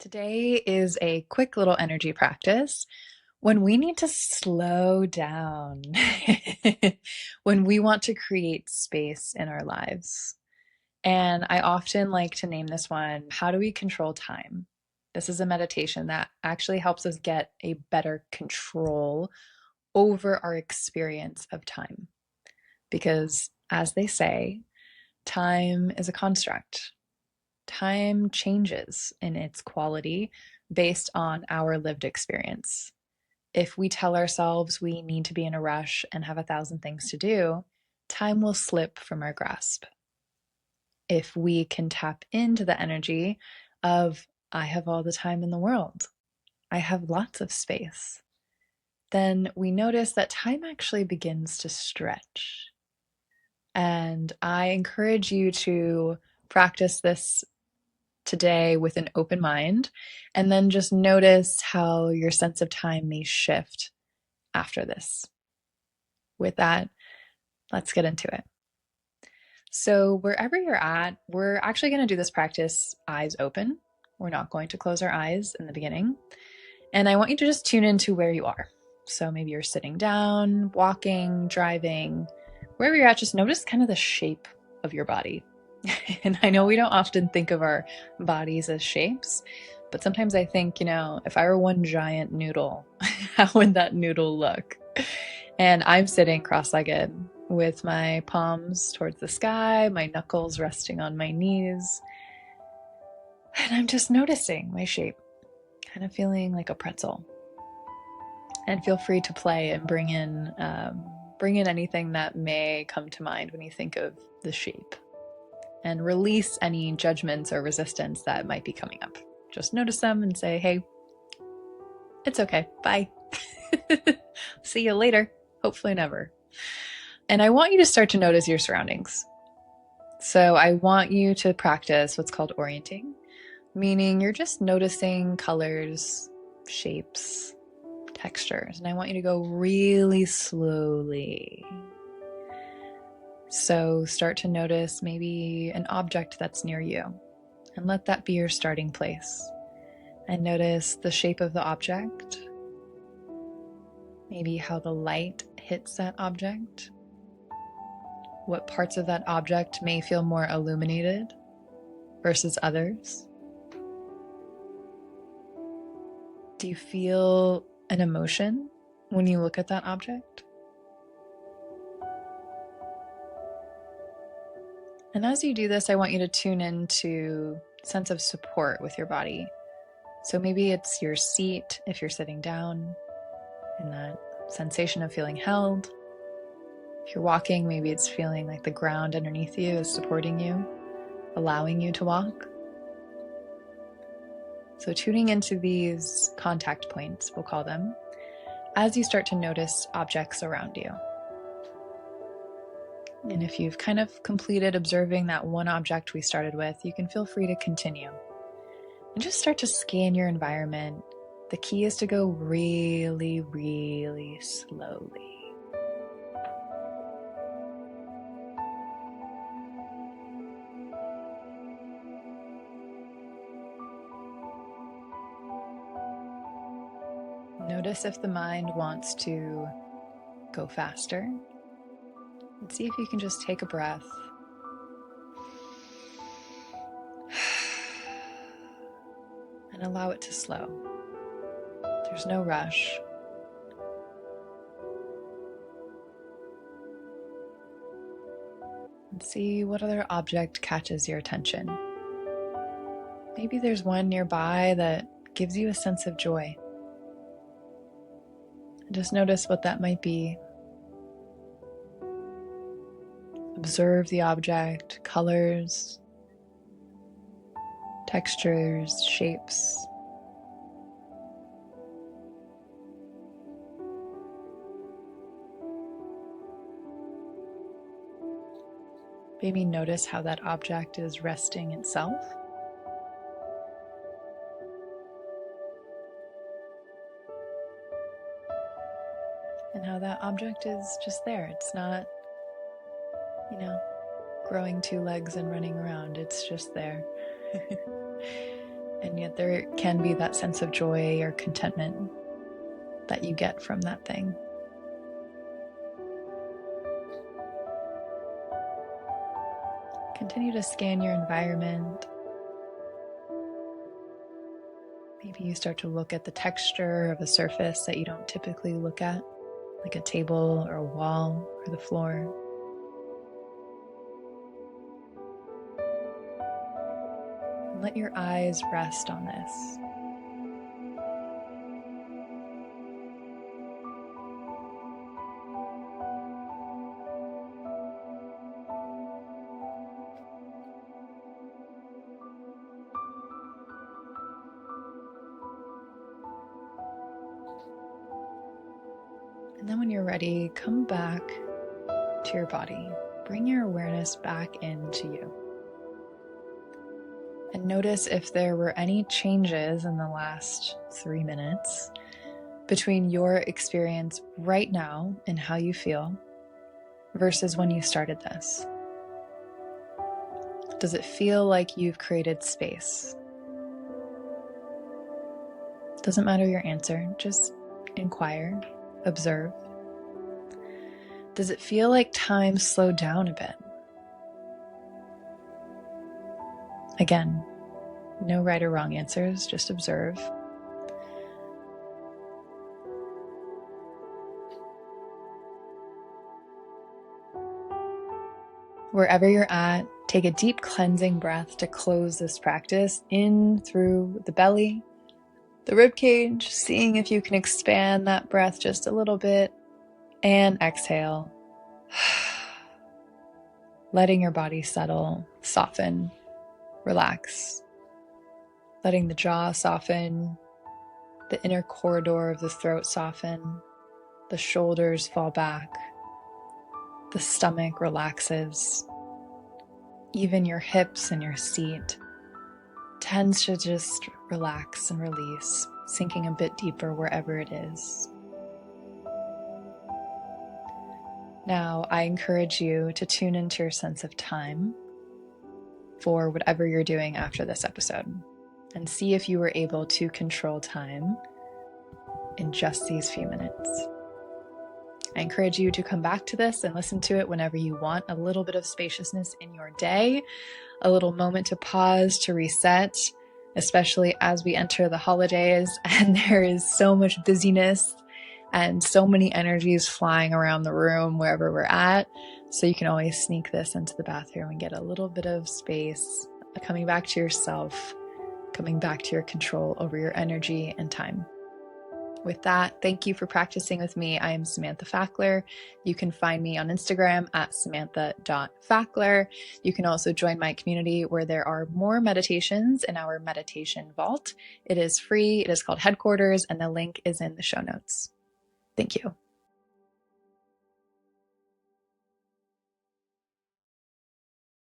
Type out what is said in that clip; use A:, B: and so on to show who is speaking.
A: Today is a quick little energy practice when we need to slow down, when we want to create space in our lives. And I often like to name this one, How Do We Control Time? This is a meditation that actually helps us get a better control over our experience of time. Because, as they say, time is a construct. Time changes in its quality based on our lived experience. If we tell ourselves we need to be in a rush and have 1,000 things to do, time will slip from our grasp. If we can tap into the energy of, I have all the time in the world, I have lots of space, then we notice that time actually begins to stretch. And I encourage you to practice this today with an open mind, and then just notice how your sense of time may shift after this. With that, let's get into it. So, wherever you're at, we're actually going to do this practice eyes open. We're not going to close our eyes in the beginning. And I want you to just tune into where you are. So, maybe you're sitting down, walking, driving, wherever you're at, just notice kind of the shape of your body. And I know we don't often think of our bodies as shapes, but sometimes I think, if I were one giant noodle, how would that noodle look? And I'm sitting cross-legged with my palms towards the sky, my knuckles resting on my knees. And I'm just noticing my shape, kind of feeling like a pretzel. And feel free to play and bring in anything that may come to mind when you think of the shape. And release any judgments or resistance that might be coming up. Just notice them and say, hey, it's okay. Bye. See you later. Hopefully never. And I want you to start to notice your surroundings. So I want you to practice what's called orienting, meaning you're just noticing colors, shapes, textures. And I want you to go really slowly. So start to notice maybe an object that's near you, and let that be your starting place. And notice the shape of the object, maybe how the light hits that object, what parts of that object may feel more illuminated versus others. Do you feel an emotion when you look at that object? And as you do this, I want you to tune into a sense of support with your body. So maybe it's your seat if you're sitting down, and that sensation of feeling held. If you're walking, maybe it's feeling like the ground underneath you is supporting you, allowing you to walk. So tuning into these contact points, we'll call them, as you start to notice objects around you. And if you've kind of completed observing that one object we started with, you can feel free to continue. And just start to scan your environment. The key is to go really, really slowly. Notice if the mind wants to go faster. And see if you can just take a breath. And allow it to slow. There's no rush. And see what other object catches your attention. Maybe there's one nearby that gives you a sense of joy. And just notice what that might be. Observe the object, colors, textures, shapes. Maybe notice how that object is resting itself. And how that object is just there. It's not, growing two legs and running around. It's just there. And yet there can be that sense of joy or contentment that you get from that thing. Continue to scan your environment. Maybe you start to look at the texture of a surface that you don't typically look at, like a table or a wall or the floor. And let your eyes rest on this. And then when you're ready, come back to your body. Bring your awareness back into you. And notice if there were any changes in the last 3 minutes between your experience right now and how you feel versus when you started this. Does it feel like you've created space? Doesn't matter your answer, just inquire, observe. Does it feel like time slowed down a bit? Again, no right or wrong answers, just observe. Wherever you're at, take a deep cleansing breath to close this practice in through the belly, the rib cage, seeing if you can expand that breath just a little bit, and exhale. Letting your body settle, soften, relax. Letting the jaw soften, the inner corridor of the throat soften, the shoulders fall back, the stomach relaxes. Even your hips and your seat tends to just relax and release, sinking a bit deeper wherever it is. Now, I encourage you to tune into your sense of time for whatever you're doing after this episode and see if you were able to control time in just these few minutes. I encourage you to come back to this and listen to it whenever you want a little bit of spaciousness in your day, a little moment to pause, to reset, especially as we enter the holidays and there is so much busyness and so many energies flying around the room wherever we're at. So you can always sneak this into the bathroom and get a little bit of space, coming back to yourself, coming back to your control over your energy and time. With that, thank you for practicing with me. I am Samantha Fackler. You can find me on Instagram at samantha.fackler. You can also join my community where there are more meditations in our meditation vault. It is free. It is called Headquarters, and the link is in the show notes. Thank you.